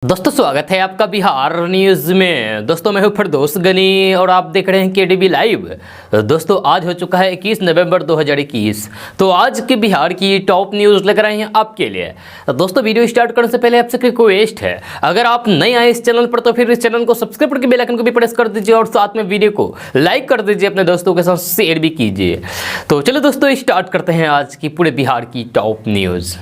दोस्तों स्वागत है आपका बिहार न्यूज़ में। दोस्तों मैं हूं फिरदौस गनी और आप देख रहे हैं केडीबी लाइव। दोस्तों आज हो चुका है 21 नवंबर 2021। तो आज के बिहार की टॉप न्यूज़ लेकर आए हैं आपके लिए। दोस्तों वीडियो स्टार्ट करने से पहले आपसे रिक्वेस्ट है, अगर आप नए आए इस चैनल पर तो फिर इस चैनल को सब्सक्राइब करके बेल आइकन को भी प्रेस कर दीजिए और साथ में वीडियो को लाइक कर दीजिए, अपने दोस्तों के साथ शेयर भी कीजिए। तो चलो दोस्तों स्टार्ट करते हैं आज की पूरे बिहार की टॉप न्यूज़।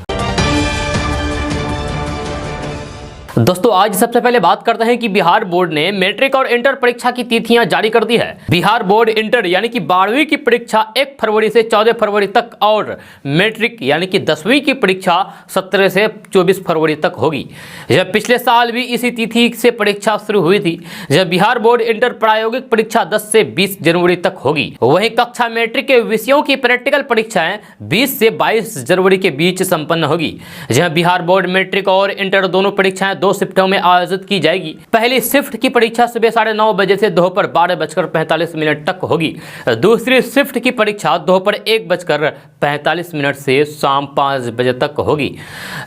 दोस्तों आज सबसे पहले बात करते हैं कि बिहार बोर्ड ने मैट्रिक और इंटर परीक्षा की तिथियां जारी कर दी है। बिहार बोर्ड इंटर यानी कि 12वीं की परीक्षा 1 फरवरी से 14 फरवरी तक और मैट्रिक यानी कि 10वीं की परीक्षा 17 से 24 फरवरी तक होगी। जब पिछले साल भी इसी तिथि से परीक्षा शुरू हुई थी। जब बिहार बोर्ड इंटर प्रायोगिक परीक्षा 10 से 20 जनवरी तक होगी, वहीं कक्षा मैट्रिक के विषयों की प्रैक्टिकल परीक्षाएं 20 से 22 जनवरी के बीच संपन्न होगी। जहां बिहार बोर्ड मैट्रिक और इंटर दोनों परीक्षाएं 2 शिफ्टों में आयोजित की जाएगी। पहली शिफ्ट की परीक्षा सुबह 9:30 बजे से दोपहर 12:45 तक होगी। दूसरी शिफ्ट की परीक्षा दोपहर 1:45 से शाम 5 बजे तक होगी।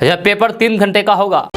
यह पेपर 3 घंटे का होगा।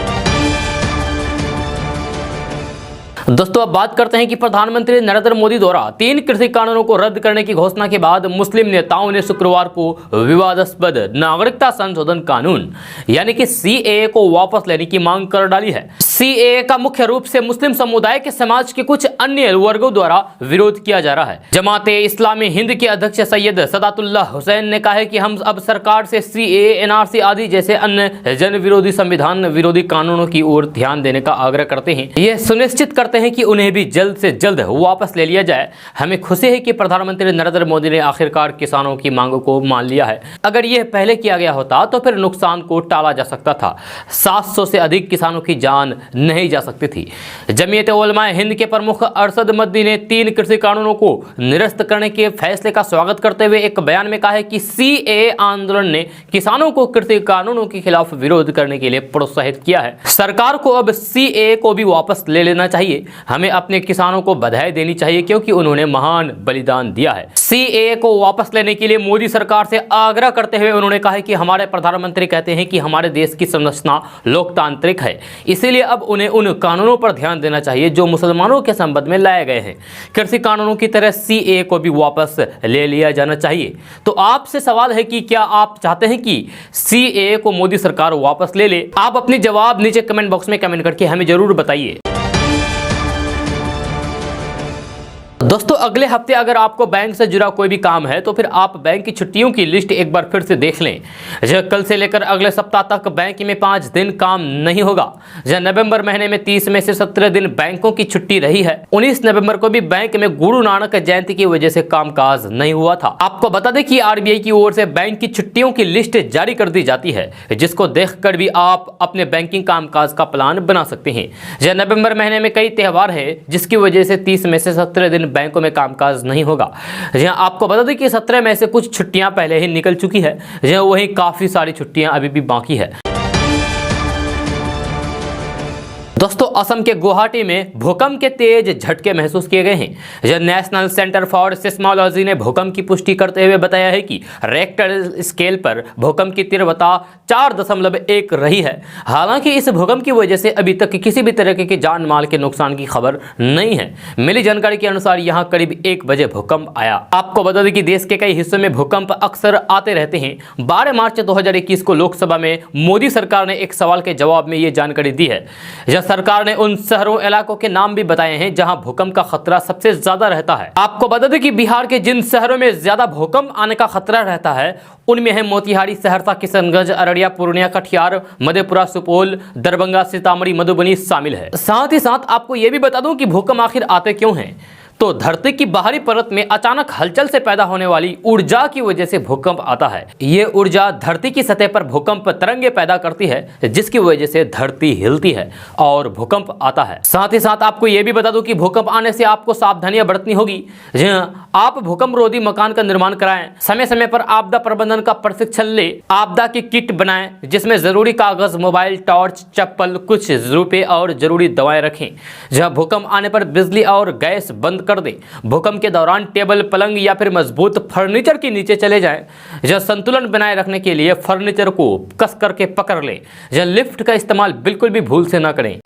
दोस्तों अब बात करते हैं कि प्रधानमंत्री नरेंद्र मोदी द्वारा 3 कृषि कानूनों को रद्द करने की घोषणा के बाद मुस्लिम नेताओं ने शुक्रवार को विवादास्पद नागरिकता संशोधन कानून यानी कि सीएए को वापस लेने की मांग कर डाली है। सीएए का मुख्य रूप से मुस्लिम समुदाय के समाज के कुछ अन्य वर्गों द्वारा विरोध किया जा रहा है। जमाते इस्लामी हिंद के अध्यक्ष सैयद सदातुल्लाह हुसैन ने कहा है कि हम अब सरकार से सीएए, एनआरसी आदि जैसे अन्य जन विरोधी, संविधान विरोधी कानूनों की ओर ध्यान देने का आग्रह करते हैं। यह सुनिश्चित करते हैं कि उन्हें भी जल्द से जल्द वापस ले लिया जाए। हमें खुशी है कि प्रधानमंत्री नरेंद्र मोदी ने आखिरकार किसानों की मांगों को मान लिया है। अगर यह पहले किया गया होता तो फिर नुकसान को टाला जा सकता था। 700 से अधिक किसानों की जान नहीं जा सकती थी। जमीयत उलमा हिंद के प्रमुख अरशद मद्दी ने 3 कृषि कानूनों को निरस्त करने के फैसले का स्वागत करते हुए एक बयान में कहा है कि सीएए आंदोलन ने किसानों को कृषि कानूनों के खिलाफ विरोध करने के लिए प्रोत्साहित किया है। सरकार को अब सीएए को भी वापस ले लेना चाहिए। हमें अपने किसानों को बधाई देनी चाहिए क्योंकि उन्होंने महान बलिदान दिया है। सीएए को वापस लेने के लिए मोदी सरकार से आग्रह करते हुए उन्होंने कहा है कि हमारे प्रधानमंत्री कहते हैं कि हमारे देश की संरचना लोकतांत्रिक है, इसीलिए अब उन्हें उन कानूनों पर ध्यान देना चाहिए जो मुसलमानों के संबंध में लाए गए हैं। कृषि कानूनों की तरह सीएए को भी वापस ले लिया जाना चाहिए। तो आपसे सवाल है कि क्या आप चाहते हैं कि सीएए को मोदी सरकार वापस ले ले? आप अपनी जवाब नीचे कमेंट बॉक्स में कमेंट करके हमें जरूर बताइए। दोस्तों अगले हफ्ते अगर आपको बैंक से जुड़ा कोई भी काम है तो फिर आप बैंक की छुट्टियों की लिस्ट एक बार फिर से देख लें। कल से लेकर अगले सप्ताह तक बैंक में 5 दिन काम नहीं होगा। नवंबर महीने में 30 में से 17 दिन बैंकों की छुट्टी रही है। 19 नवंबर को भी बैंक में गुरु नानक जयंती की वजह से कामकाज नहीं हुआ था। आपको बता दें कि आरबीआई की ओर से बैंक की छुट्टियों की लिस्ट जारी कर दी जाती है, जिसको देखकर भी आप अपने बैंकिंग कामकाज का प्लान बना सकते हैं। नवंबर महीने में कई त्यौहार है जिसकी वजह से 30 में से 17 दिन बैंकों में कामकाज नहीं होगा। जहां आपको बता दें कि 17 में से कुछ छुट्टियां पहले ही निकल चुकी है, जहां वहीं काफी सारी छुट्टियां अभी भी बाकी है। दोस्तों असम के गुवाहाटी में भूकंप के तेज झटके महसूस किए गए हैं। नेशनल सेंटर फॉर सिस्मोलॉजी ने भूकंप की पुष्टि करते हुए बताया है कि रेक्टर स्केल पर भूकंप की तीव्रता 4.1 रही है। हालांकि इस भूकंप की वजह से अभी तक किसी भी तरह के जान माल के नुकसान की खबर नहीं है। मिली जानकारी के अनुसार यहां करीब 1 बजे भूकंप आया। आपको बता दें कि देश के कई हिस्सों में भूकंप अक्सर आते रहते हैं। 12 मार्च 2021 को लोकसभा में मोदी सरकार ने एक सवाल के जवाब में ये जानकारी दी है। सरकार ने उन शहरों इलाकों के नाम भी बताए हैं जहां भूकंप का खतरा सबसे ज्यादा रहता है। आपको बता दें कि बिहार के जिन शहरों में ज्यादा भूकंप आने का खतरा रहता है उनमें है मोतिहारी, सहरसा, किशनगंज, अररिया, पूर्णिया, कटिहार, मधेपुरा, सुपौल, दरभंगा, सीतामढ़ी, मधुबनी शामिल है। साथ ही साथ आपको यह भी बता दूं कि भूकंप आखिर आते क्यों हैं। तो धरती की बाहरी परत में अचानक हलचल से पैदा होने वाली ऊर्जा की वजह से भूकंप आता है। ये ऊर्जा धरती की सतह पर भूकंप तरंगे पैदा करती है, जिसकी वजह से धरती हिलती है और भूकंप आता है। साथ ही साथ आपको यह भी बता दूं कि भूकंप आने से आपको सावधानियां बरतनी होगी। आप भूकंप रोधी मकान का निर्माण कराएं, समय समय पर आपदा प्रबंधन का प्रशिक्षण ले, आपदा की किट बनाएं जिसमें जरूरी कागज, मोबाइल, टॉर्च, चप्पल, कुछ रुपए और जरूरी दवाएं रखें। जहां भूकंप आने पर बिजली और गैस बंद कर दें। भूकंप के दौरान टेबल, पलंग या फिर मजबूत फर्नीचर के नीचे चले जाएं। जहां संतुलन बनाए रखने के लिए फर्नीचर को कस करके पकड़ लें। जहां लिफ्ट का इस्तेमाल बिल्कुल भी भूल से ना करें।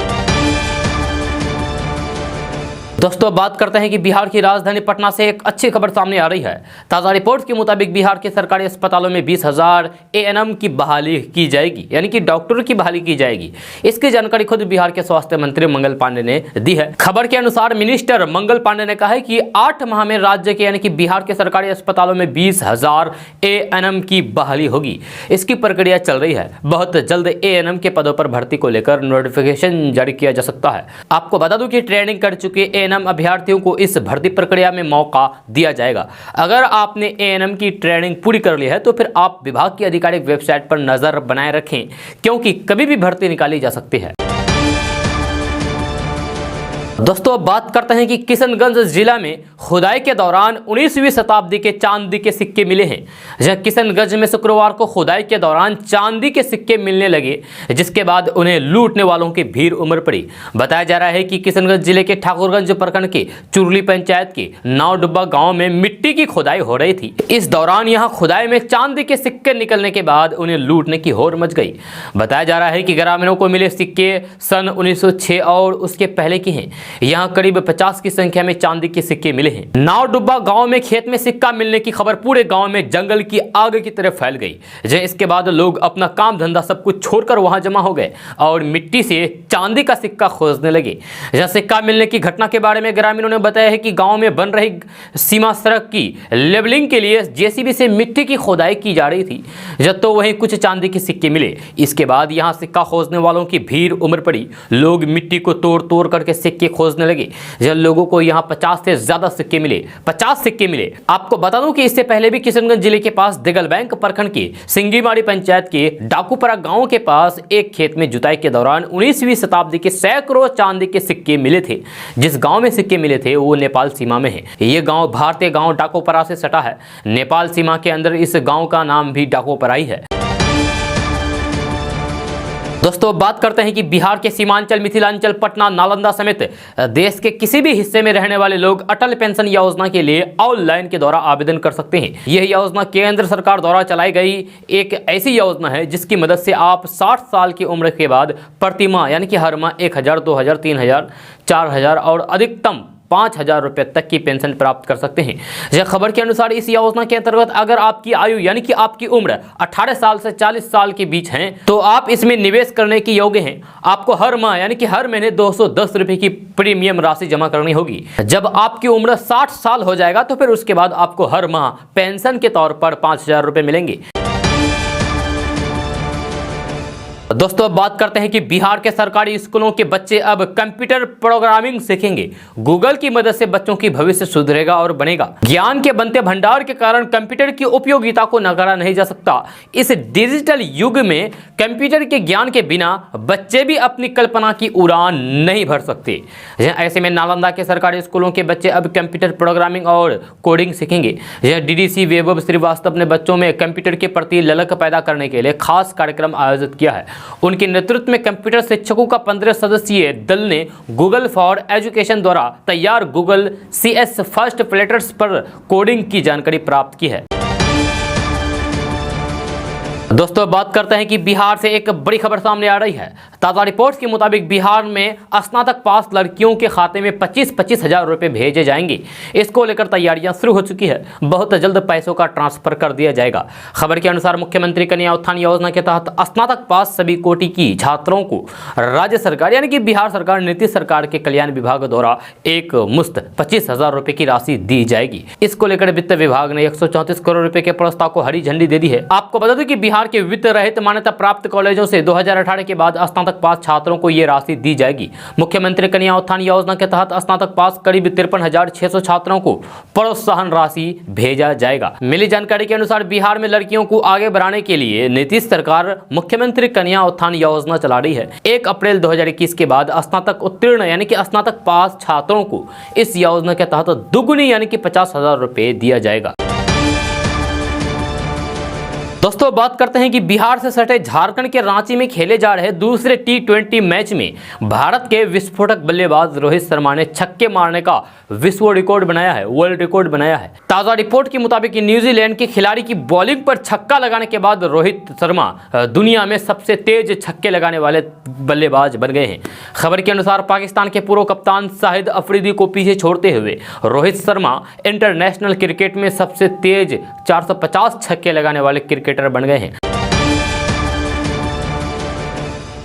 दोस्तों बात करते हैं कि बिहार की राजधानी पटना से एक अच्छी खबर सामने आ रही है। ताज़ा रिपोर्ट के मुताबिक बिहार के सरकारी अस्पतालों में 20,000 एएनएम की बहाली की जाएगी, यानी कि डॉक्टरों की बहाली की जाएगी। इसकी जानकारी खुद बिहार के स्वास्थ्य मंत्री मंगल पांडे ने दी है। खबर के अनुसार मिनिस्टर मंगल पांडे ने कहा है कि 8 माह में राज्य के यानी कि बिहार के सरकारी अस्पतालों में 20,000 एएनएम की बहाली होगी। इसकी प्रक्रिया चल रही है। बहुत जल्द एएनएम के पदों पर भर्ती को लेकर नोटिफिकेशन जारी किया जा सकता है। आपको बता दूं कि ट्रेनिंग कर चुके एएनएम अभ्यर्थियों को इस भर्ती प्रक्रिया में मौका दिया जाएगा। अगर आपने एएनएम की ट्रेनिंग पूरी कर ली है तो फिर आप विभाग की आधिकारिक वेबसाइट पर नजर बनाए रखें, क्योंकि कभी भी भर्ती निकाली जा सकती है। दोस्तों अब बात करते हैं कि किशनगंज जिला में खुदाई के दौरान 19वीं शताब्दी के चांदी के सिक्के मिले हैं। जहां किशनगंज में शुक्रवार को खुदाई के दौरान चांदी के सिक्के मिलने लगे, जिसके बाद उन्हें लूटने वालों की भीड़ उमड़ पड़ी। बताया जा रहा है कि किशनगंज जिले के ठाकुरगंज प्रखंड के चुरली पंचायत के नावडुब्बा गांव में मिट्टी की खुदाई हो रही थी। इस दौरान यहां खुदाई में चांदी के सिक्के निकलने के बाद उन्हें लूटने की होड़ मच गई। बताया जा रहा है कि ग्रामीणों को मिले सिक्के सन 1906 और उसके पहले के हैं। यहाँ करीब 50 की संख्या में चांदी के सिक्के मिले हैं। नावडुब्बा गांव में खेत में सिक्का मिलने की खबर पूरे गांव में जंगल की आग की तरफ फैल गई। इसके बाद लोग अपना काम धंधा सब कुछ छोड़कर वहां जमा हो गए और मिट्टी से चांदी का सिक्का खोजने लगे। सिक्का मिलने की घटना के बारे में ग्रामीणों ने बताया है कि गाँव में बन रही सीमा सड़क की लेवलिंग के लिए जेसीबी से मिट्टी की खुदाई की जा रही थी, तो वहीं कुछ चांदी के सिक्के मिले। इसके बाद यहाँ सिक्का खोजने वालों की भीड़ उमड़ पड़ी। लोग मिट्टी को तोड़ तोड़ करके सिक्के खोजने लगे। जब लोगों को यहां 50 से ज्यादा सिक्के मिले, 50 सिक्के मिले। आपको बता दूं कि इससे पहले भी किशनगंज जिले के पास दिगल बैंक प्रखंड के सिंगीमाड़ी पंचायत के डाकूपरा गांव के पास एक खेत में जुताई के दौरान 19वीं शताब्दी के सैकड़ों चांदी के सिक्के मिले थे। जिस गांव में सिक्के मिले थे वो नेपाल सीमा में है। ये गांव भारतीय गांव डाकोपरा से सटा है। नेपाल सीमा के अंदर इस गांव का नाम भी डाकोपरा ही है। दोस्तों बात करते हैं कि बिहार के सीमांचल, मिथिलांचल, पटना, नालंदा समेत देश के किसी भी हिस्से में रहने वाले लोग अटल पेंशन योजना के लिए ऑनलाइन के द्वारा आवेदन कर सकते हैं। यह योजना केंद्र सरकार द्वारा चलाई गई एक ऐसी योजना है जिसकी मदद से आप 60 साल की उम्र के बाद प्रतिमाह यानी कि हर माह 1,000, 2,000, 3,000, 4,000 और अधिकतम 5,000 रुपये तक की पेंशन प्राप्त कर सकते हैं। यह खबर के अनुसार इस योजना के अंतर्गत अगर आपकी आयु यानी कि आपकी उम्र 18 साल से 40 साल के बीच है तो आप इसमें निवेश करने के योग्य हैं। आपको हर माह यानी कि हर महीने 210 रुपये की प्रीमियम राशि जमा करनी होगी। जब आपकी उम्र 60 साल हो जाएगा तो फिर उसके बाद आपको हर माह पेंशन के तौर पर 5,000 रुपये मिलेंगे। दोस्तों अब बात करते हैं कि बिहार के सरकारी स्कूलों के बच्चे अब कंप्यूटर प्रोग्रामिंग सीखेंगे। गूगल की मदद से बच्चों की भविष्य सुधरेगा और बनेगा। ज्ञान के बनते भंडार के कारण कंप्यूटर की उपयोगिता को नकारा नहीं जा सकता। इस डिजिटल युग में कंप्यूटर के ज्ञान के बिना बच्चे भी अपनी कल्पना की उड़ान नहीं भर सकते। ऐसे में नालंदा के सरकारी स्कूलों के बच्चे अब कंप्यूटर प्रोग्रामिंग और कोडिंग सीखेंगे। यह डीडीसी वैभव श्रीवास्तव ने बच्चों में कंप्यूटर के प्रति ललक पैदा करने के लिए खास कार्यक्रम आयोजित किया है। उनके नेतृत्व में कंप्यूटर शिक्षकों का 15 सदस्यीय दल ने गूगल फॉर एजुकेशन द्वारा तैयार गूगल CS फर्स्ट प्लेटर्स पर कोडिंग की जानकारी प्राप्त की है। दोस्तों बात करते हैं कि बिहार से एक बड़ी खबर सामने आ रही है। ताज़ा रिपोर्ट्स के मुताबिक बिहार में स्नातक पास लड़कियों के खाते में 25-25 हज़ार रुपये भेजे जाएंगे। इसको लेकर तैयारियां शुरू हो चुकी है। बहुत जल्द पैसों का ट्रांसफर कर दिया जाएगा। खबर के अनुसार मुख्यमंत्री कन्या उत्थान योजना के तहत स्नातक पास सभी कोटि की छात्रों को राज्य सरकार यानी कि बिहार सरकार नीतीश सरकार के कल्याण विभाग द्वारा एक मुश्त 25,000 रुपये की राशि दी जाएगी। इसको लेकर वित्त विभाग ने 134 करोड़ रुपए के प्रस्ताव को हरी झंडी दे दी है। आपको बता दें कि बिहार के वित्त रहित मान्यता प्राप्त कॉलेजों से 2018 के बाद स्नातक पास छात्रों को ये राशि दी जाएगी। मुख्यमंत्री कन्या उत्थान योजना के तहत स्नातक पास करीब 53,600 छात्रों को प्रोत्साहन राशि भेजा जाएगा। मिली जानकारी के अनुसार बिहार में लड़कियों को आगे बढ़ाने के लिए नीतीश सरकार मुख्यमंत्री कन्या उत्थान योजना चला रही है। 1 अप्रैल 2021 के बाद स्नातक उत्तीर्ण यानी कि स्नातक पास छात्रों को इस योजना के तहत दुगुनी यानी कि 50,000 रुपये दिया जाएगा। दोस्तों बात करते हैं कि बिहार से सटे झारखंड के रांची में खेले जा रहे दूसरे T20 मैच में भारत के विस्फोटक बल्लेबाज रोहित शर्मा ने छक्के मारने का विश्व रिकॉर्ड बनाया है, वर्ल्ड रिकॉर्ड बनाया है। ताजा रिपोर्ट के मुताबिक न्यूजीलैंड के खिलाड़ी की बॉलिंग पर छक्का लगाने के बाद रोहित शर्मा दुनिया में सबसे तेज छक्के लगाने वाले बल्लेबाज बन गए हैं। खबर के अनुसार पाकिस्तान के पूर्व कप्तान शाहिद अफरीदी को पीछे छोड़ते हुए रोहित शर्मा इंटरनेशनल क्रिकेट में सबसे तेज 450 छक्के लगाने वाले क्रिकेटर बन गए हैं।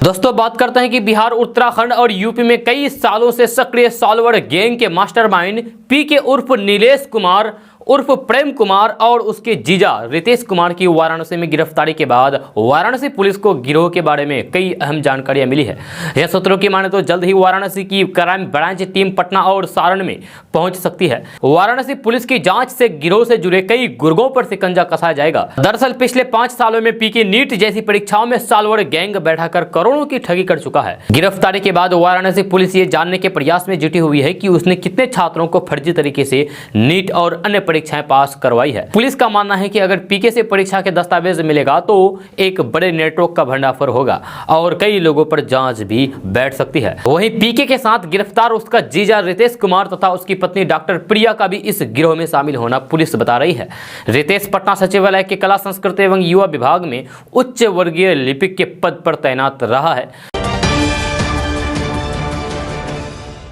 दोस्तों बात करते हैं कि बिहार, उत्तराखंड और यूपी में कई सालों से सक्रिय सॉल्वर गैंग के मास्टरमाइंड पीके उर्फ नीलेश कुमार उर्फ प्रेम कुमार और उसके जीजा रितेश कुमार की वाराणसी में गिरफ्तारी के बाद वाराणसी पुलिस को गिरोह के बारे में कई अहम जानकारियां मिली है। यह सूत्रों की माने तो जल्द ही वाराणसी की क्राइम ब्रांच टीम पटना और सारण में पहुंच सकती है। वाराणसी पुलिस की जांच से गिरोह से जुड़े कई गुर्गों पर शिकंजा कसा जाएगा। दरअसल पिछले 5 सालों में पीके नीट जैसी परीक्षाओं में सॉल्वर गैंग बैठाकर करोड़ों की ठगी कर चुका है। गिरफ्तारी के बाद वाराणसी पुलिस ये जानने के प्रयास में जुटी हुई है कि उसने कितने छात्रों को फर्जी तरीके से नीट और अन्य परीक्षाएं पास करवाई है। पुलिस का मानना है कि अगर पीके से परीक्षा के दस्तावेज मिलेगा तो एक बड़े नेटवर्क का भंडाफोड़ होगा और कई लोगों पर जांच भी बैठ सकती है। वहीं पीके के साथ गिरफ्तार उसका जीजा रितेश कुमार तथा उसकी पत्नी डॉक्टर प्रिया का भी इस गिरोह में शामिल होना पुलिस बता रही है। रितेश पटना सचिवालय के कला, संस्कृति एवं युवा विभाग में उच्च वर्गीय लिपिक के पद पर तैनात रहा है।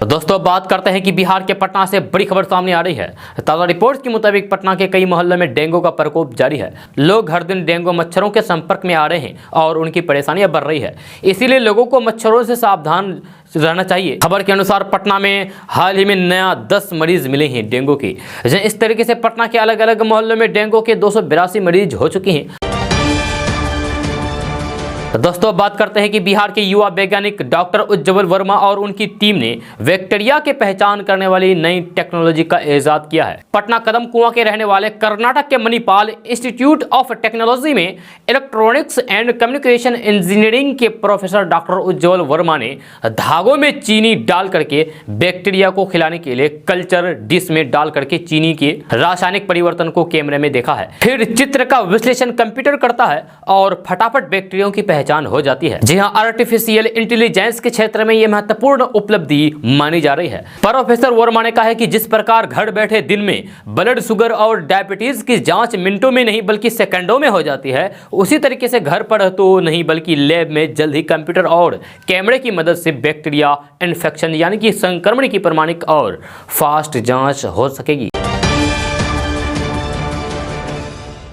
दोस्तों बात करते हैं कि बिहार के पटना से बड़ी खबर सामने आ रही है। ताजा रिपोर्ट्स के मुताबिक पटना के कई मोहल्लों में डेंगू का प्रकोप जारी है। लोग हर दिन डेंगू मच्छरों के संपर्क में आ रहे हैं और उनकी परेशानियां बढ़ रही है। इसीलिए लोगों को मच्छरों से सावधान रहना चाहिए। खबर के अनुसार पटना में हाल ही में नया 10 मरीज मिले हैं डेंगू के। इस तरीके से पटना के अलग अलग मोहल्लों में डेंगू के 282 मरीज हो चुके हैं। दोस्तों बात करते हैं कि बिहार के युवा वैज्ञानिक डॉक्टर उज्ज्वल वर्मा और उनकी टीम ने बैक्टीरिया की पहचान करने वाली नई टेक्नोलॉजी का इजाद किया है। पटना कदम कुआं के रहने वाले कर्नाटक के मणिपाल इंस्टीट्यूट ऑफ टेक्नोलॉजी में इलेक्ट्रॉनिक्स एंड कम्युनिकेशन इंजीनियरिंग के प्रोफेसर डॉक्टर उज्ज्वल वर्मा ने धागों में चीनी डाल करके बैक्टीरिया को खिलाने के लिए कल्चर डिश में डाल करके चीनी के रासायनिक परिवर्तन को कैमरे में देखा है। फिर चित्र का विश्लेषण कंप्यूटर करता है और फटाफट बैक्टीरिया की पहचान हो जाती है। जी हां, आर्टिफिशियल इंटेलिजेंस के क्षेत्र में यह महत्वपूर्ण उपलब्धि मानी जा रही है। प्रोफेसर वर्मा ने कहा है कि जिस प्रकार घर बैठे दिन में ब्लड शुगर और डायबिटीज की जांच मिनटों में नहीं बल्कि सेकंडों में हो जाती है, उसी तरीके से घर पर तो नहीं बल्कि लैब में जल्द ही कंप्यूटर और कैमरे की मदद से बैक्टीरिया इन्फेक्शन यानी कि संक्रमण की प्रमाणिक और फास्ट जांच हो सकेगी।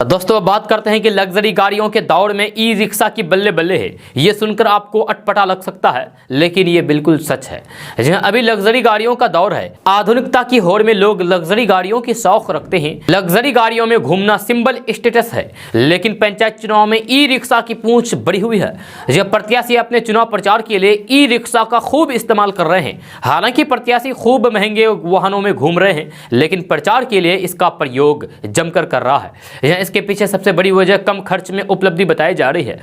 दोस्तों बात करते हैं कि लग्जरी गाड़ियों के दौड़ में ई रिक्शा की बल्ले बल्ले है। ये सुनकर आपको अटपटा लग सकता है, लेकिन ये बिल्कुल सच है। जहां अभी लग्जरी गाड़ियों का दौर है। आधुनिकता की होड़ में लोग लग्जरी गाड़ियों की शौक रखते हैं। लग्जरी गाड़ियों में घूमना सिंबल स्टेटस है, लेकिन पंचायत चुनाव में ई रिक्शा की पूंछ बड़ी हुई है। जब प्रत्याशी अपने चुनाव प्रचार के लिए ई रिक्शा का खूब इस्तेमाल कर रहे हैं। हालांकि प्रत्याशी खूब महंगे वाहनों में घूम रहे हैं, लेकिन प्रचार के लिए इसका प्रयोग जमकर कर रहा है। इसके पीछे सबसे बड़ी वजह कम खर्च में उपलब्धि बताई जा रही है।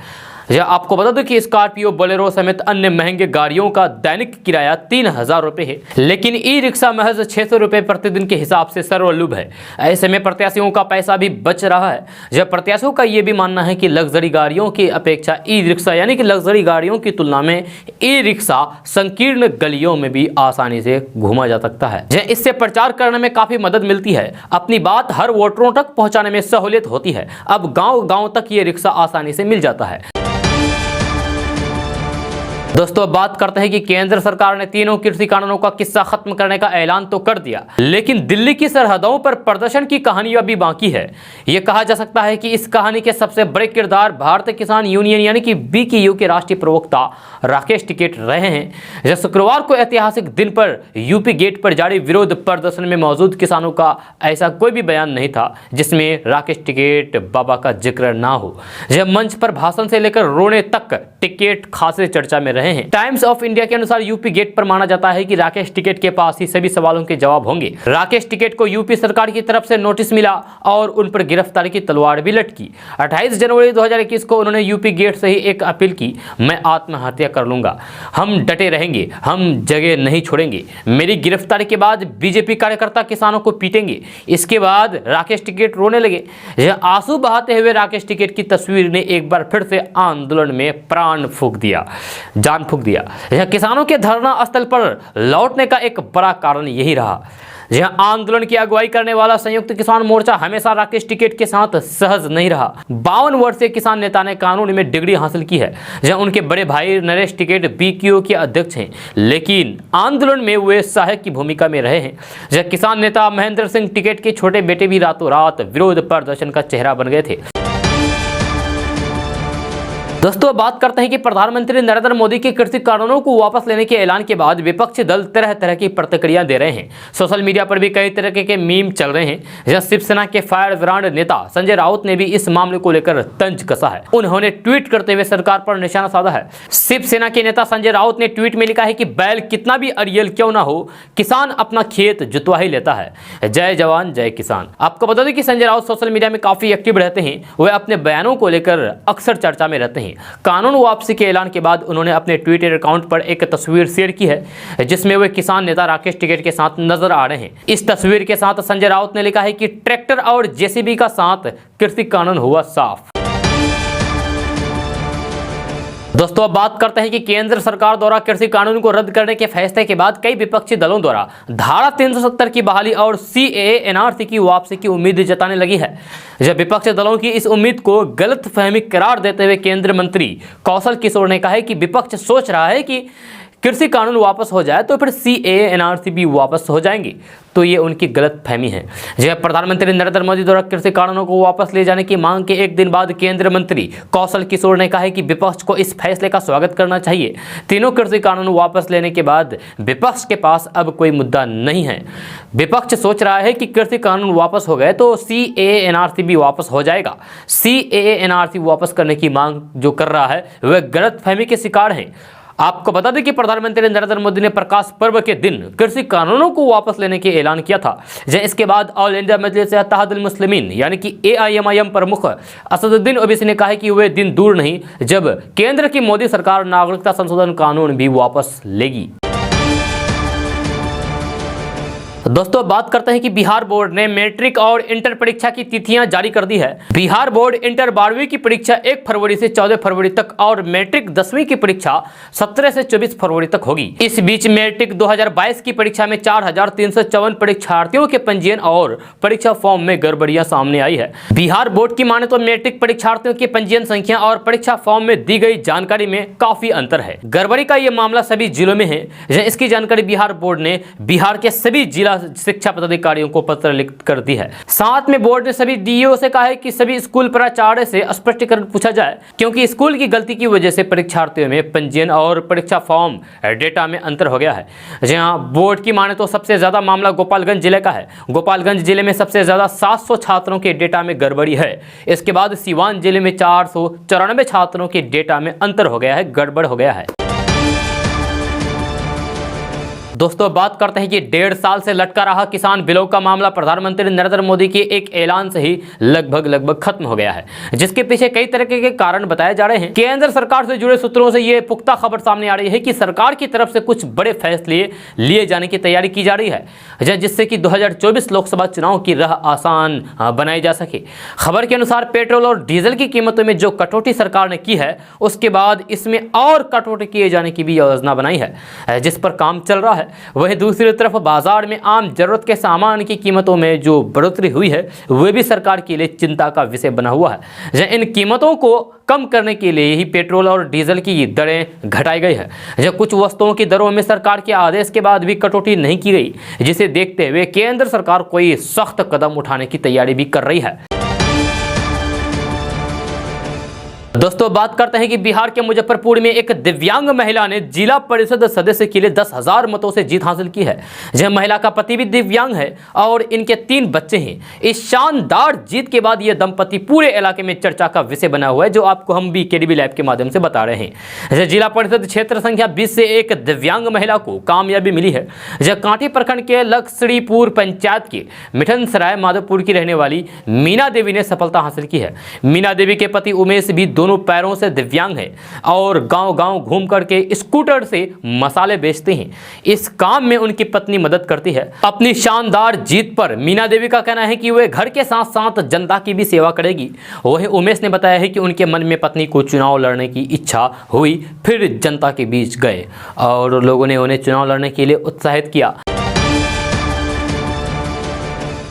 यह आपको बता दूं कि स्कॉर्पियो, बोलेरो समेत अन्य महंगे गाड़ियों का दैनिक किराया 3000 रुपए है, लेकिन ई रिक्शा महज 600 रुपए प्रतिदिन के हिसाब से सर्वलुभ है। ऐसे में प्रत्याशियों का पैसा भी बच रहा है। जब प्रत्याशियों का यह भी मानना है कि लग्जरी गाड़ियों की अपेक्षा ई रिक्शा यानी कि लग्जरी गाड़ियों की तुलना में ई रिक्शा संकीर्ण गलियों में भी आसानी से घूमा जा सकता है। इससे प्रचार करने में काफी मदद मिलती है। अपनी बात हर वोटरों तक पहुंचाने में सहूलियत होती है। अब गांव गांव तक ये रिक्शा आसानी से मिल जाता है। दोस्तों बात करते हैं कि केंद्र सरकार ने तीनों कृषि कानूनों का किस्सा खत्म करने का ऐलान तो कर दिया, लेकिन दिल्ली की सरहदों पर प्रदर्शन की कहानी अभी बाकी है। यह कहा जा सकता है कि इस कहानी के सबसे बड़े किरदार भारतीय किसान यूनियन यानी कि बीकेयू के राष्ट्रीय प्रवक्ता राकेश टिकैत रहे हैं। जब शुक्रवार को ऐतिहासिक दिन पर यूपी गेट पर जारी विरोध प्रदर्शन में मौजूद किसानों का ऐसा कोई भी बयान नहीं था जिसमें राकेश टिकैत बाबा का जिक्र ना हो। जब मंच पर भाषण से लेकर रोने तक टिकैत खासे चर्चा में रहे रहे हैं। टाइम्स ऑफ इंडिया के अनुसार यूपी गेट पर माना जाता है कि राकेश टिकैत के पास ही सभी सवालों के जवाब होंगे। राकेश टिकैत को यूपी सरकार की तरफ से नोटिस मिला और उन पर गिरफ्तारी की तलवार भी लटकी। 28 जनवरी 2021 को उन्होंने यूपी गेट से ही एक अपील की, मैं आत्महत्या कर लूंगा, हम डटे रहेंगे, हम जगह नहीं छोड़ेंगे, मेरी गिरफ्तारी के बाद बीजेपी कार्यकर्ता किसानों को पीटेंगे। इसके बाद राकेश टिकैत रोने लगे। यह आंसू बहाते हुए राकेश टिकैत की तस्वीर ने एक बार फिर से आंदोलन में प्राण फूंक दिया, जान फूंक दिया। यह किसानों के धरना स्थल पर लौटने का एक बड़ा कारण यही रहा। जहां आंदोलन की अगुवाई करने वाला संयुक्त किसान मोर्चा हमेशा राकेश टिकैत के साथ सहज नहीं रहा। 52 वर्षीय किसान नेता ने कानून में डिग्री हासिल की है, जहां उनके बड़े भाई नरेश टिकैत बीक्यू के अध्यक्ष हैं, लेकिन आंदोलन में वे सहायक की भूमिका में रहे हैं। जहां किसान नेता महेंद्र सिंह टिकैत के छोटे बेटे भी रातों रात विरोध प्रदर्शन का चेहरा बन गए थे। दोस्तों, बात करते हैं कि प्रधानमंत्री नरेंद्र मोदी के कृषि कानूनों को वापस लेने के ऐलान के बाद विपक्षी दल तरह तरह की प्रतिक्रिया दे रहे हैं। सोशल मीडिया पर भी कई तरह के मीम चल रहे हैं। जहां शिवसेना के फायर ब्रांड नेता संजय राउत ने भी इस मामले को लेकर तंज कसा है। उन्होंने ट्वीट करते हुए सरकार पर निशाना साधा है। शिवसेना के नेता संजय राउत ने ट्वीट में लिखा है कि बैल कितना भी अड़ियल क्यों ना हो, किसान अपना खेत जुतवा ही लेता है। जय जवान जय किसान। आपको बता दें कि संजय राउत सोशल मीडिया में काफी एक्टिव रहते हैं। वे अपने बयानों को लेकर अक्सर चर्चा में रहते हैं। कानून वापसी के ऐलान के बाद उन्होंने अपने ट्विटर अकाउंट पर एक तस्वीर शेयर की है, जिसमें वे किसान नेता राकेश टिकैत के साथ नजर आ रहे हैं। इस तस्वीर के साथ संजय राउत ने लिखा है कि ट्रैक्टर और जेसीबी का साथ कृषि कानून हुआ साफ। दोस्तों, अब बात करते हैं कि केंद्र सरकार द्वारा कृषि कानून को रद्द करने के फैसले के बाद कई विपक्षी दलों द्वारा धारा 370 की बहाली और सीएए एनआरसी की वापसी की उम्मीद जताने लगी है। जब विपक्षी दलों की इस उम्मीद को गलतफहमी करार देते हुए केंद्रीय मंत्री कौशल किशोर ने कहा है कि विपक्ष सोच रहा है कि कृषि कानून वापस हो जाए तो फिर सीएए एनआरसी भी वापस हो जाएंगे, तो ये उनकी गलतफहमी है। जब प्रधानमंत्री नरेंद्र मोदी द्वारा कृषि कानूनों को वापस ले जाने की मांग के एक दिन बाद केंद्रीय मंत्री कौशल किशोर ने कहा है कि विपक्ष को इस फैसले का स्वागत करना चाहिए। तीनों कृषि कानून वापस लेने के बाद विपक्ष के पास अब कोई मुद्दा नहीं है। विपक्ष सोच रहा है कि कृषि कानून वापस हो गए तो सीएए एनआरसी भी वापस हो जाएगा। सीएए एनआरसी वापस करने की मांग जो कर रहा है वह गलतफहमी के शिकार है। आपको बता दें कि प्रधानमंत्री नरेंद्र मोदी ने प्रकाश पर्व के दिन कृषि कानूनों को वापस लेने के ऐलान किया था। इसके बाद ऑल इंडिया मजलिस इत्तेहादुल मुस्लिमीन यानी कि एआईएमआईएम प्रमुख असदुद्दीन ओवैसी ने कहा है कि वे दिन दूर नहीं जब केंद्र की मोदी सरकार नागरिकता संशोधन कानून भी वापस लेगी। दोस्तों, बात करते हैं कि बिहार बोर्ड ने मैट्रिक और इंटर परीक्षा की तिथियां जारी कर दी है। बिहार बोर्ड इंटर 12वीं की परीक्षा 1 फरवरी से 14 फरवरी तक और मैट्रिक 10वीं की परीक्षा 17 से 24 फरवरी तक होगी। इस बीच मैट्रिक 2022 की परीक्षा में 4354 परीक्षार्थियों के पंजीयन और परीक्षा फॉर्म में गड़बड़ियां सामने आई है। बिहार बोर्ड की माने तो मैट्रिक परीक्षार्थियों की पंजीयन संख्या और परीक्षा फॉर्म में दी गई जानकारी में काफी अंतर है। गड़बड़ी का यह मामला सभी जिलों में है। इसकी जानकारी बिहार बोर्ड ने बिहार के सभी जिला शिक्षा पदाधिकारियों को पत्र लिख कर दी है। साथ में बोर्ड ने सभी डीईओ से कहा है कि सभी स्कूल प्राचार्य से स्पष्टीकरण पूछा जाए, क्योंकि स्कूल की गलती की वजह से परीक्षार्थियों में पंजीयन और परीक्षा फॉर्म डेटा में अंतर हो गया है। जहां बोर्ड की माने तो सबसे ज्यादा मामला गोपालगंज जिले का है। गोपालगंज जिले में सबसे ज्यादा 700 छात्रों के डेटा में गड़बड़ी है। इसके बाद सीवान जिले में 494 छात्रों के डेटा में अंतर हो गया है, गड़बड़ हो गया है। दोस्तों, बात करते हैं कि 1.5 साल से लटका रहा किसान बिलों का मामला प्रधानमंत्री नरेंद्र मोदी के एक ऐलान से ही लगभग खत्म हो गया है, जिसके पीछे कई तरह के कारण बताए जा रहे हैं। केंद्र सरकार से जुड़े सूत्रों से यह पुख्ता खबर सामने आ रही है कि सरकार की तरफ से कुछ बड़े फैसले लिए जाने की तैयारी की जा रही है, जिससे कि 2024 लोकसभा चुनाव की राह आसान बनाई जा सके। खबर के अनुसार पेट्रोल और डीजल की कीमतों में जो कटौती सरकार ने की है, उसके बाद इसमें और कटौती किए जाने की भी योजना बनाई है, जिस पर काम चल रहा है। वहीं दूसरी तरफ बाजार में आम जरूरत के सामान की कीमतों में जो बढ़ोतरी हुई है वह भी सरकार के लिए चिंता का विषय बना हुआ है। इन कीमतों को कम करने के लिए ही पेट्रोल और डीजल की दरें घटाई गई है। कुछ वस्तुओं की दरों में सरकार के आदेश के बाद भी कटौती नहीं की गई, जिसे देखते हुए केंद्र सरकार कोई सख्त कदम उठाने की तैयारी भी कर रही है। दोस्तों बात करते हैं कि बिहार के मुजफ्फरपुर में एक दिव्यांग महिला ने जिला परिषद सदस्य के लिए 10,000 मतों से जीत हासिल की है। यह महिला का पति भी दिव्यांग है और इनके 3 बच्चे हैं। इस शानदार जीत के बाद यह दंपति पूरे इलाके में चर्चा का विषय बना हुआ है, जो आपको हम भी केडीबी लाइव के माध्यम से बता रहे हैं। जिला परिषद क्षेत्र संख्या 20 से एक दिव्यांग महिला को कामयाबी मिली है। यह कांटी प्रखंड के लक्ष्मणीपुर पंचायत के मिठनसराय माधोपुर की रहने वाली मीना देवी ने सफलता हासिल की है। मीना देवी के पति उमेश भी दोनों पैरों से दिव्यांग है और गांव-गांव घूम करके स्कूटर से मसाले बेचते हैं। इस काम में उनकी पत्नी मदद करती है। अपनी शानदार जीत पर मीना देवी का कहना है कि वे घर के साथ साथ जनता की भी सेवा करेगी। वहीं उमेश ने बताया है कि उनके मन में पत्नी को चुनाव लड़ने की इच्छा हुई, फिर जनता के बीच गए और लोगों ने उन्हें चुनाव लड़ने के लिए उत्साहित किया।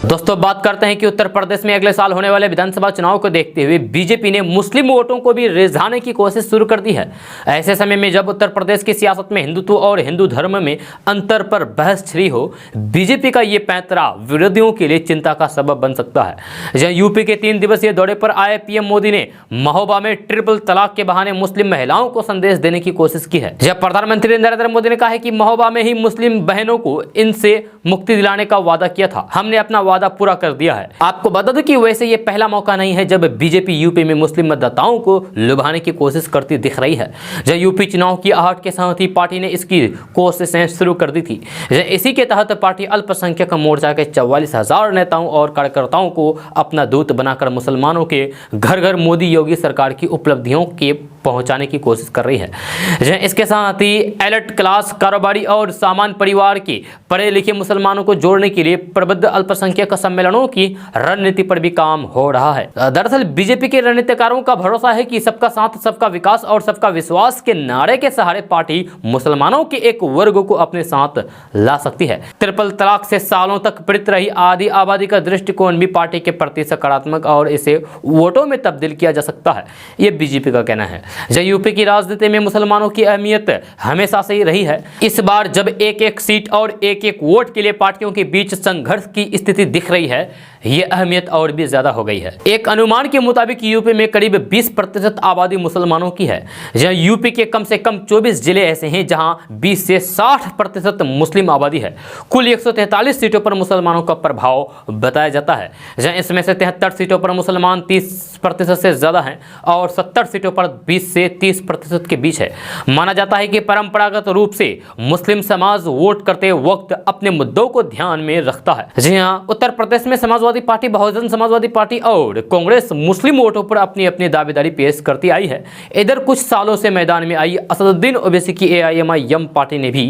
दोस्तों बात करते हैं कि उत्तर प्रदेश में अगले साल होने वाले विधानसभा चुनाव को देखते हुए बीजेपी ने मुस्लिम वोटों को भी रिझाने की कोशिश शुरू कर दी है। ऐसे समय में जब उत्तर प्रदेश की सियासत में हिंदुत्व और हिंदू धर्म में अंतर पर बहस छिड़ी हो, बीजेपी का ये पैंतरा विरोधियों के लिए चिंता का सबब बन सकता है। यूपी के 3 दिवसीय दौरे पर आए पीएम मोदी ने महोबा में ट्रिपल तलाक के बहाने मुस्लिम महिलाओं को संदेश देने की कोशिश की है। जब प्रधानमंत्री नरेंद्र मोदी ने कहा है कि महोबा में ही मुस्लिम बहनों को इनसे मुक्ति दिलाने का वादा किया था, हमने अपना वादा पूरा कर दिया है। आपको बता दूं कि वैसे ये पहला मौका नहीं है जब बीजेपी यूपी में मुस्लिम मतदाताओं को लुभाने की कोशिश करती दिख रही है। जब यूपी चुनाव की आहट के साथ ही पार्टी ने इसकी कोशिशें शुरू कर दी थी। इसी के तहत पार्टी अल्पसंख्यक मोर्चा के 44,000 नेताओं और कार्यकर्ताओं को अपना दूत बनाकर मुसलमानों के घर घर मोदी योगी सरकार की उपलब्धियों के पहुंचाने की कोशिश कर रही है। इसके साथ ही एलिट क्लास, कारोबारी और सामान्य परिवार के पढ़े लिखे मुसलमानों को जोड़ने के लिए प्रबुद्ध अल्पसंख्यक सम्मेलनों की रणनीति पर भी काम हो रहा है। दरअसल बीजेपी के रणनीतिकारों का भरोसा है कि सबका साथ, सबका विकास और सबका विश्वास के नारे के सहारे पार्टी मुसलमानों के एक वर्ग को अपने साथ ला सकती है। ट्रिपल तलाक से सालों तक पीड़ित रही आधी आबादी का दृष्टिकोण भी पार्टी के प्रति सकारात्मक और इसे वोटों में तब्दील किया जा सकता है, ये बीजेपी का कहना है। यूपी की राजनीति में मुसलमानों की अहमियत हमेशा से ही रही है। इस बार जब एक-एक सीट और एक-एक वोट के लिए पार्टियों के बीच संघर्ष की स्थिति दिख रही है, ये अहमियत और भी ज्यादा हो गई है। एक अनुमान के मुताबिक यूपी में करीब 20% आबादी मुसलमानों की है। यूपी के कम से कम 24 जिले ऐसे हैं जहां 20 से 60% मुस्लिम आबादी है। कुल 143 सीटों पर मुसलमानों का प्रभाव बताया जाता है। इसमें से 73 सीटों पर मुसलमान 30% से ज्यादा हैं और 70 सीटों पर 20 से 30% के बीच है। माना जाता है कि परंपरागत रूप से मुस्लिम समाज वोट करते वक्त अपने मुद्दों को ध्यान में रखता है। जी हाँ, उत्तर प्रदेश में समाजवादी पार्टी, बहुजन समाजवादी पार्टी और कांग्रेस मुस्लिम वोटों पर अपनी अपनी दावेदारी पेश करती आई है। इधर कुछ सालों से मैदान में आई असदुद्दीन ओवैसी की AIMIM पार्टी ने भी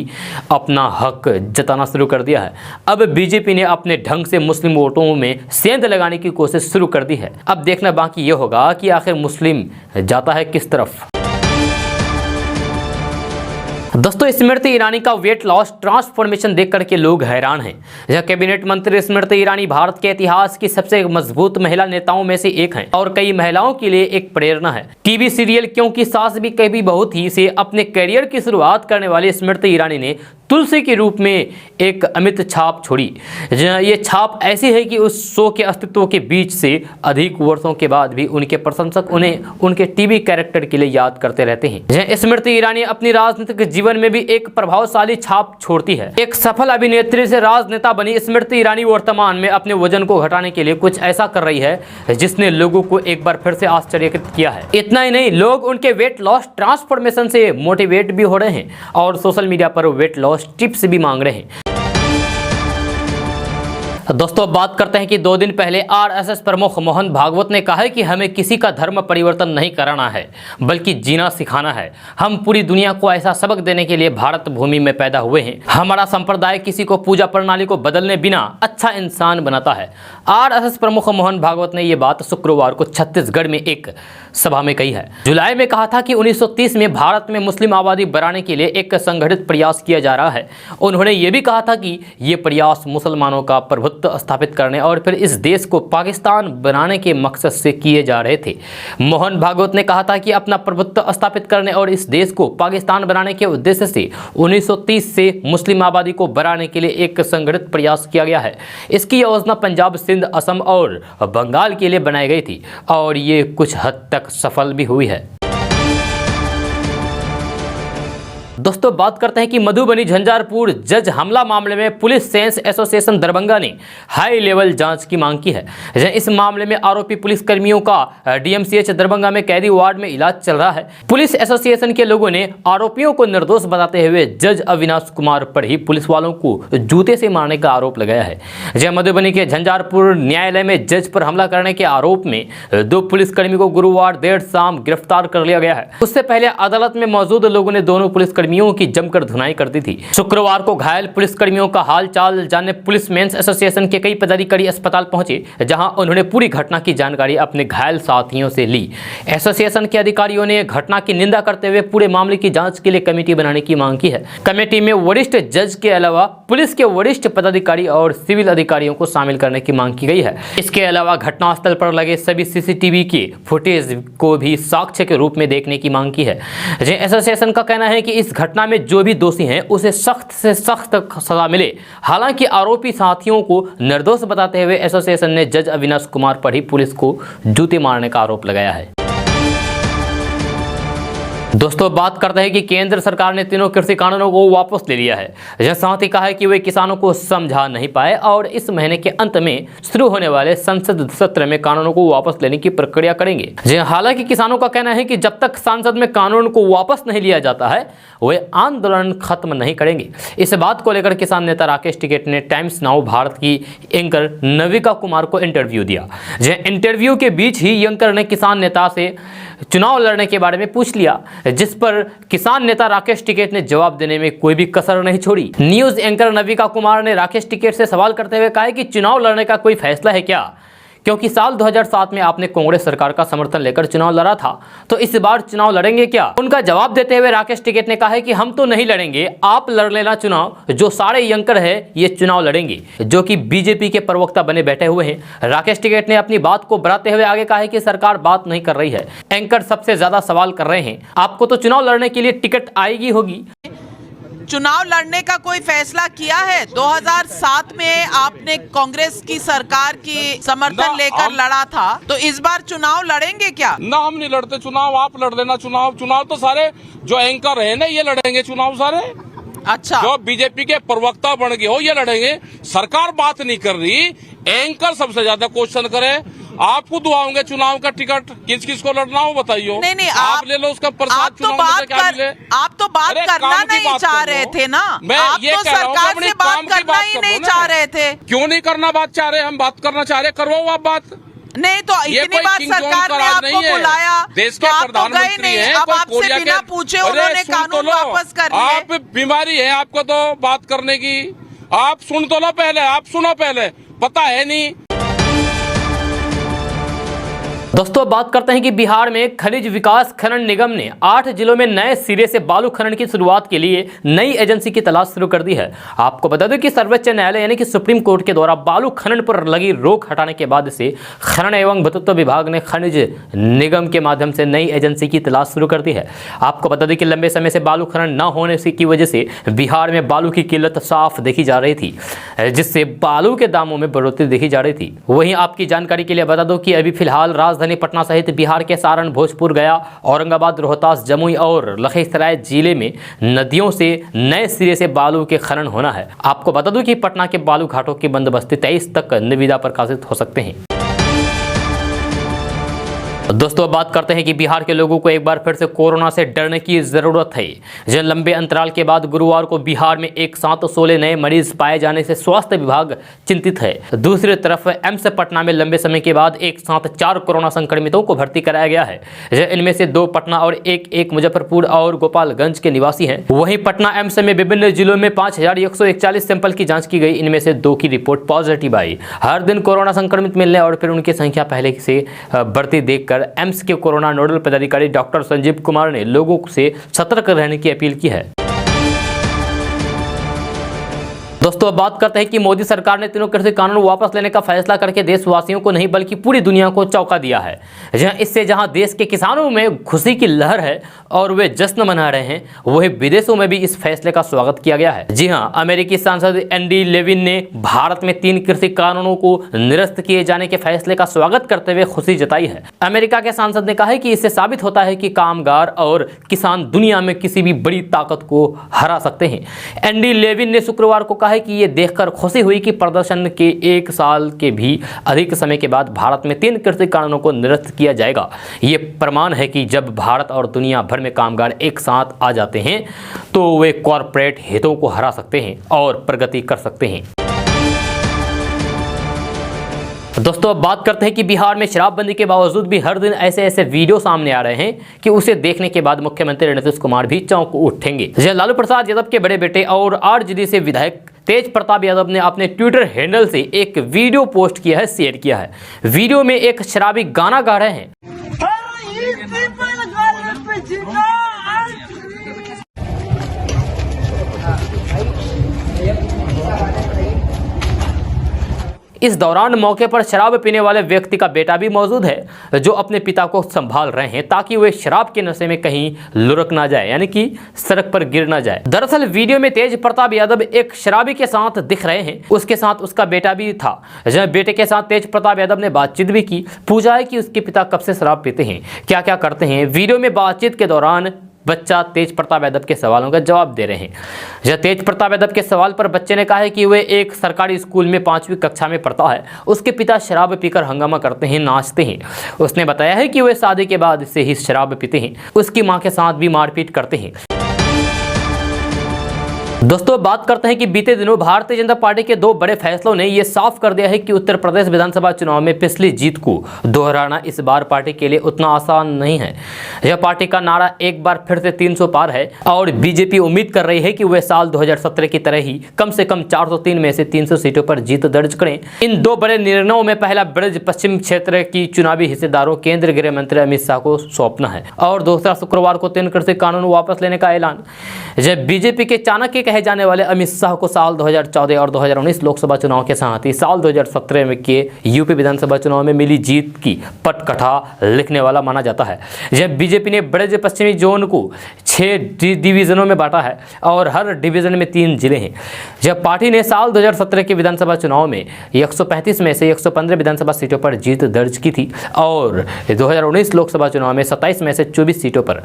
अपना हक जताना शुरू कर दिया है। अब बीजेपी ने अपने ढंग से मुस्लिम वोटों में सेंध लगाने की कोशिश शुरू कर दी है। अब देखना बाकी ये होगा कि आखिर मुस्लिम जाता है किस तरफ। दोस्तों स्मृति ईरानी का वेट लॉस ट्रांसफॉर्मेशन देख करके लोग हैरान हैं। यह कैबिनेट मंत्री स्मृति ईरानी भारत के इतिहास की सबसे मजबूत महिला नेताओं में से एक हैं और कई महिलाओं के लिए एक प्रेरणा है। टीवी सीरियल क्योंकि सास भी कभी बहू थी से अपने करियर की शुरुआत करने वाली स्मृति ईरानी ने तुलसी के रूप में एक अमिट छाप छोड़ी। ये छाप ऐसी है कि उस शो के अस्तित्व के बीच से अधिक वर्षों के बाद भी उनके प्रशंसक उन्हें उनके टीवी कैरेक्टर के लिए याद करते रहते हैं। स्मृति ईरानी अपनी राजनीतिक जीवन में भी एक प्रभावशाली छाप छोड़ती है। एक सफल अभिनेत्री से राजनेता बनी स्मृति ईरानी वर्तमान में अपने वजन को घटाने के लिए कुछ ऐसा कर रही है जिसने लोगों को एक बार फिर से आश्चर्यचकित किया है। इतना ही नहीं, लोग उनके वेट लॉस ट्रांसफॉर्मेशन से मोटिवेट भी हो रहे हैं और सोशल मीडिया पर वेट लॉस टिप्स भी मांग रहे हैं। दोस्तों बात करते हैं कि 2 दिन पहले आरएसएस प्रमुख मोहन भागवत ने कहा है कि हमें किसी का धर्म परिवर्तन नहीं कराना है बल्कि जीना सिखाना है। हम पूरी दुनिया को ऐसा सबक देने के लिए भारत भूमि में पैदा हुए हैं। हमारा संप्रदाय किसी को पूजा प्रणाली को बदलने बिना अच्छा इंसान बनाता है। आरएसएस प्रमुख मोहन भागवत ने यह बात शुक्रवार को छत्तीसगढ़ में एक सभा में कही है। जुलाई में कहा था कि 1930 में भारत में मुस्लिम आबादी बढ़ाने के लिए एक संगठित प्रयास किया जा रहा है। उन्होंने ये भी कहा था कि ये प्रयास मुसलमानों का प्रभुत्व प्रभुत्व स्थापित करने और फिर इस देश को पाकिस्तान बनाने के मकसद से किए जा रहे थे। मोहन भागवत ने कहा था कि अपना प्रभुत्व स्थापित करने और इस देश को पाकिस्तान बनाने के उद्देश्य से 1930 से मुस्लिम आबादी को बढ़ाने के लिए एक संगठित प्रयास किया गया है। इसकी योजना पंजाब, सिंध, असम और बंगाल के लिए बनाई गई थी और ये कुछ हद तक सफल भी हुई है। दोस्तों, बात करते हैं कि मधुबनी झंझारपुर जज हमला मामले में पुलिस सेंस एसोसिएशन दरभंगा ने हाई लेवल जांच की मांग की है। इस मामले में आरोपी पुलिस कर्मियों का डीएमसीएच दरभंगा में कैदी वार्ड में इलाज चल रहा है। पुलिस एसोसिएशन के लोगों ने आरोपियों को निर्दोष बताते हुए जज अविनाश कुमार पर ही पुलिस वालों को जूते से मारने का आरोप लगाया है। मधुबनी के झंझारपुर न्यायालय में जज पर हमला करने के आरोप में 2 पुलिसकर्मी को गुरुवार देर शाम गिरफ्तार कर लिया गया है। उससे पहले अदालत में मौजूद लोगों ने दोनों पुलिसकर्मियों की जमकर धुनाई कर दी थी। शुक्रवार को घायल पुलिसकर्मियों का हाल चाल जानने पुलिस मेंस एसोसिएशन के कई पदाधिकारी अस्पताल पहुंचे, जहां उन्होंने पूरी घटना की जानकारी अपने घायल साथियों से ली। एसोसिएशन के अधिकारियों ने घटना की निंदा करते हुए पूरे मामले की जांच के लिए कमेटी बनाने की मांग की है। कमेटी में वरिष्ठ जज के अलावा पुलिस के वरिष्ठ पदाधिकारी और सिविल अधिकारियों को शामिल करने की मांग की गई है। इसके अलावा घटनास्थल पर लगे सभी सीसीटीवी के फुटेज को भी साक्ष्य के रूप में देखने की मांग की है। एसोसिएशन का कहना है कि इस घटना में जो भी दोषी हैं उसे सख्त से सख्त सजा मिले। हालांकि आरोपी साथियों को निर्दोष बताते हुए एसोसिएशन ने जज अविनाश कुमार पर ही पुलिस को जूते मारने का आरोप लगाया है। दोस्तों, बात करते हैं कि केंद्र सरकार ने तीनों कृषि कानूनों को वापस ले लिया है। यह साथ ही कहा है कि वे किसानों को समझा नहीं पाए और इस महीने के अंत में शुरू होने वाले संसद सत्र में कानूनों को वापस लेने की प्रक्रिया करेंगे। हालांकि किसानों का कहना है कि जब तक संसद में कानून को वापस नहीं लिया जाता है वे आंदोलन खत्म नहीं करेंगे। इस बात को लेकर किसान नेता राकेश टिकैत ने टाइम्स नाउ भारत की एंकर नविका कुमार को इंटरव्यू दिया। इंटरव्यू के बीच ही एंकर ने किसान नेता से चुनाव लड़ने के बारे में पूछ लिया, जिस पर किसान नेता राकेश टिकैत ने जवाब देने में कोई भी कसर नहीं छोड़ी। न्यूज एंकर नविका कुमार ने राकेश टिकैत से सवाल करते हुए कहा कि चुनाव लड़ने का कोई फैसला है क्या, क्योंकि साल 2007 में आपने कांग्रेस सरकार का समर्थन लेकर चुनाव लड़ा था, तो इस बार चुनाव लड़ेंगे क्या? उनका जवाब देते हुए राकेश टिकैत ने कहा है कि हम तो नहीं लड़ेंगे, आप लड़ लेना चुनाव। जो सारे एंकर है ये चुनाव लड़ेंगे, जो कि बीजेपी के प्रवक्ता बने बैठे हुए हैं। राकेश टिकैत ने अपनी बात को बढ़ाते हुए आगे कहा है कि सरकार बात नहीं कर रही है, एंकर सबसे ज्यादा सवाल कर रहे हैं। आपको तो चुनाव लड़ने के लिए टिकट आएगी होगी। चुनाव लड़ने का कोई फैसला किया है? 2007 में आपने कांग्रेस की सरकार की समर्थन लेकर लड़ा था, तो इस बार चुनाव लड़ेंगे क्या? ना, हम नहीं लड़ते चुनाव, आप लड़ देना चुनाव। चुनाव तो सारे जो एंकर है ना ये लड़ेंगे चुनाव सारे। अच्छा, जो बीजेपी के प्रवक्ता बन गए हो ये लड़ेंगे। सरकार बात नहीं कर रही, एंकर सबसे ज्यादा क्वेश्चन करे। आपको दुआओंगे चुनाव का टिकट, किस किस को लड़ना हो बताइए। नहीं, आप ले लो उसका प्रसाद। आप तो बात करना नहीं चाह रहे थे ना। मैं ये कह रहा हूँ सरकार से बात करना ही नहीं चाह रहे थे। क्यों नहीं करना बात चाह रहे? हम बात करना चाह रहे, करवाओ आप बात। नहीं तो इतनी बार सरकार ने आपको बुलाया, देश के प्रधानमंत्री हैं, अब आपसे बिना पूछे उन्होंने कानून वापस कर लिया। आप बीमारी है आपको तो बात करने की, आप सुन तो लो पहले, आप सुनो पहले, पता है नहीं। दोस्तों, बात करते हैं कि बिहार में खनिज विकास खनन निगम ने 8 जिलों में नए सिरे से बालू खनन की शुरुआत के लिए नई एजेंसी की तलाश शुरू कर दी है। आपको बता दें कि सर्वोच्च न्यायालय यानी कि सुप्रीम कोर्ट के द्वारा बालू खनन पर लगी रोक हटाने के बाद से खनन एवं भूतत्व विभाग ने खनिज निगम के माध्यम से नई एजेंसी की तलाश शुरू कर दी है। आपको बता दें कि लंबे समय से बालू खनन न होने की वजह से बिहार में बालू की किल्लत साफ देखी जा रही थी, जिससे बालू के दामों में बढ़ोतरी देखी जा रही थी। वहीं आपकी जानकारी के लिए बता दो कि अभी फिलहाल राजधानी पटना सहित बिहार के सारण, भोजपुर, गया, औरंगाबाद, रोहतास, जमुई और लखीसराय जिले में नदियों से नए सिरे से बालू के खनन होना है। आपको बता दूं कि पटना के बालू घाटों की बंदोबस्ती 23 तक निविदा प्रकाशित हो सकते हैं। दोस्तों, बात करते हैं कि बिहार के लोगों को एक बार फिर से कोरोना से डरने की जरूरत है। जिन लंबे अंतराल के बाद गुरुवार को बिहार में एक साथ 16 नए मरीज पाए जाने से स्वास्थ्य विभाग चिंतित है। दूसरी तरफ एम्स पटना में लंबे समय के बाद एक साथ 4 कोरोना संक्रमितों को भर्ती कराया गया है। इनमें से 2 पटना और एक मुजफ्फरपुर और गोपालगंज के निवासी हैं। वहीं पटना एम्स में विभिन्न जिलों में 5141 सैंपल की जाँच की गई। इनमें से 2 की रिपोर्ट पॉजिटिव आई। हर दिन कोरोना संक्रमित मिलने और फिर उनकी संख्या पहले से बढ़ती देखकर एम्स के कोरोना नोडल पदाधिकारी डॉक्टर संजीव कुमार ने लोगों से सतर्क रहने की अपील की है। दोस्तों अब बात करते हैं कि मोदी सरकार ने तीनों कृषि कानून वापस लेने का फैसला करके देशवासियों को नहीं बल्कि पूरी दुनिया को चौंका दिया है। जहां देश के किसानों में खुशी की लहर है और वे जश्न मना रहे हैं, वहीं विदेशों में भी इस फैसले का स्वागत किया गया है। जी हां, अमेरिकी सांसद एंडी लेविन ने भारत में 3 कृषि कानूनों को निरस्त किए जाने के फैसले का स्वागत करते हुए खुशी जताई है। अमेरिका के सांसद ने कहा है कि इससे साबित होता है कि कामगार और किसान दुनिया में किसी भी बड़ी ताकत को हरा सकते हैं। एंडी लेविन ने शुक्रवार को कहा है कि ये देखकर खुशी हुई कि प्रदर्शन के 1 साल के भी अधिक समय के बाद भारत में 3 कृषि कानूनों को निरस्त किया जाएगा। ये प्रमाण है कि जब भारत और दुनिया भर में कामगार एक साथ आ जाते हैं तो वे कॉरपोरेट हितों को हरा सकते हैं और प्रगति कर सकते हैं। दोस्तों अब बात करते हैं कि बिहार में शराबबंदी के बावजूद भी हर दिन ऐसे वीडियो सामने आ रहे हैं कि उसे देखने के बाद मुख्यमंत्री नीतीश कुमार भी चौंक उठेंगे। लालू प्रसाद यादव के बड़े बेटे और आरजेडी से विधायक तेज प्रताप यादव ने अपने ट्विटर हैंडल से एक वीडियो पोस्ट किया है, शेयर किया है। वीडियो में एक शराबी गाना गा रहे हैं। इस दौरान मौके पर शराब पीने वाले व्यक्ति का बेटा भी मौजूद है जो अपने पिता को संभाल रहे हैं ताकि वे शराब के नशे में कहीं लुढ़क ना जाए, यानी कि सड़क पर गिर ना जाए। दरअसल वीडियो में तेज प्रताप यादव एक शराबी के साथ दिख रहे हैं, उसके साथ उसका बेटा भी था। जब बेटे के साथ तेज प्रताप यादव ने बातचीत भी की, पूछा है कि उसके पिता कब से शराब पीते हैं, क्या क्या करते हैं। वीडियो में बातचीत के दौरान बच्चा तेज प्रताप यादव के सवालों का जवाब दे रहे हैं। जब तेज प्रताप यादव के सवाल पर बच्चे ने कहा है कि वे एक सरकारी स्कूल में 5वीं कक्षा में पढ़ता है, उसके पिता शराब पीकर हंगामा करते हैं, नाचते हैं। उसने बताया है कि वे शादी के बाद से ही शराब पीते हैं, उसकी मां के साथ भी मारपीट करते हैं। दोस्तों बात करते हैं कि बीते दिनों भारतीय जनता पार्टी के 2 बड़े फैसलों ने यह साफ कर दिया है कि उत्तर प्रदेश विधानसभा चुनाव में पिछली जीत को दोहराना इस बार पार्टी के लिए उतना आसान नहीं है। यह पार्टी का नारा एक बार फिर से 300 पार है और बीजेपी उम्मीद कर रही है कि वह साल 2017 की तरह ही कम से कम 403 में से 300 सीटों पर जीत दर्ज करें। इन 2 बड़े निर्णयों में पहला ब्रज पश्चिम क्षेत्र की चुनावी हिस्सेदारों केंद्रीय गृह मंत्री अमित शाह को सौंपना है और दूसरा शुक्रवार को 3 कृषि कानून वापस लेने का ऐलान। जब बीजेपी के चाणक्य कहे जाने वाले अमित शाह को साल 2014 और 2019 लोकसभा चुनाव के साथ ही साल 2017 में के यूपी विधानसभा चुनाव में मिली जीत की पटकथा लिखने वाला माना जाता है। जब बीजेपी ने ब्रज पश्चिमी जोन को 6 डिवीजनों में बांटा है और हर डिवीजन में 3 जिले हैं। जब पार्टी ने साल 2017 के विधानसभा चुनाव में 135 में से 115 विधानसभा सीटों पर जीत दर्ज की थी और 2019 लोकसभा चुनाव में 27 में से 24 सीटों पर।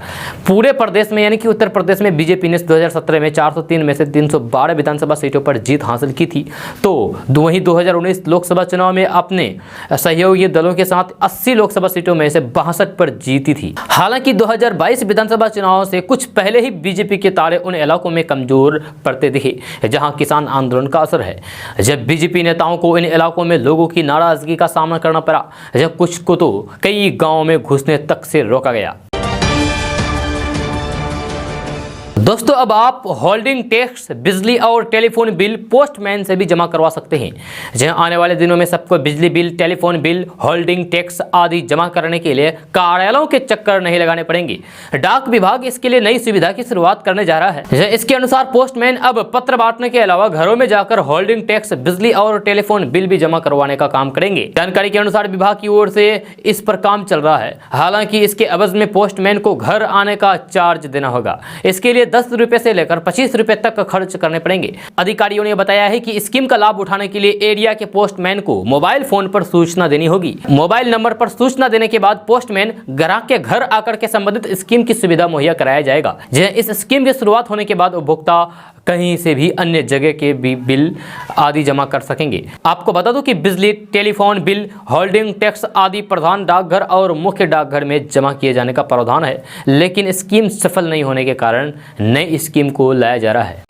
पूरे प्रदेश में यानी कि उत्तर प्रदेश में बीजेपी ने 2017 में 403 में से 312 विधानसभा सीटों पर जीत हासिल की थी, तो वहीं 2019 लोकसभा चुनाव में अपने सहयोगी दलों के साथ 80 लोकसभा सीटों में से 62 पर जीती थी। हालांकि 2022 विधानसभा चुनाव से कुछ पहले ही बीजेपी के तारे उन इलाकों में कमजोर पड़ते दिखे जहां किसान आंदोलन का असर है। जब बीजेपी नेताओं को इन इलाकों में लोगों की नाराजगी का सामना करना पड़ा, जब कुछ को तो कई गांवों में घुसने तक से रोका गया। दोस्तों अब आप होल्डिंग टैक्स, बिजली और टेलीफोन बिल पोस्टमैन से भी जमा करवा सकते हैं। जहां आने वाले दिनों में सबको बिजली bill, telephone bill, holding tax आदि जमा करने के लिए कार्यालयों के चक्कर नहीं लगाने पड़ेंगे। डाक विभाग इसके लिए नई सुविधा की शुरुआत करने जा रहा है। इसके अनुसार पोस्टमैन अब पत्र बांटने के अलावा घरों में जाकर होल्डिंग टैक्स, बिजली और टेलीफोन बिल भी जमा करवाने का काम करेंगे। जानकारी के अनुसार विभाग की ओर से इस पर काम चल रहा है। हालांकि इसके एवज में पोस्टमैन को घर आने का चार्ज देना होगा। इसके लिए 10 रुपए से लेकर 25 रुपए तक खर्च करने पड़ेंगे। अधिकारियों ने बताया है कि स्कीम का लाभ उठाने के लिए एरिया के पोस्टमैन को मोबाइल फोन पर सूचना देनी होगी। मोबाइल नंबर पर सूचना देने के बाद पोस्टमैन ग्राहक के घर आकर के संबंधित स्कीम की सुविधा मुहैया कराया जाएगा। इस स्कीम की शुरुआत होने के बाद उपभोक्ता कहीं से भी अन्य जगह के भी बिल आदि जमा कर सकेंगे। आपको बता दूं कि बिजली, टेलीफोन बिल, होल्डिंग टैक्स आदि प्रधान डाकघर और मुख्य डाकघर में जमा किए जाने का प्रावधान है, लेकिन स्कीम सफल नहीं होने के कारण नई स्कीम को लाया जा रहा है।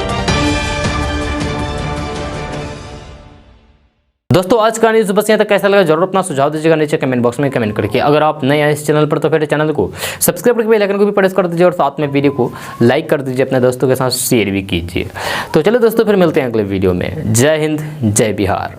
दोस्तों आज का न्यूज़ बस यहाँ तक। कैसा लगा जरूर अपना सुझाव दीजिएगा नीचे कमेंट बॉक्स में कमेंट करके। अगर आप नए आए इस चैनल पर तो फिर चैनल को सब्सक्राइब करके बेल आइकन को भी प्रेस कर दीजिए और साथ में वीडियो को लाइक कर दीजिए, अपने दोस्तों के साथ शेयर भी कीजिए। तो चलो दोस्तों फिर मिलते हैं अगले वीडियो में। जय हिंद, जय बिहार।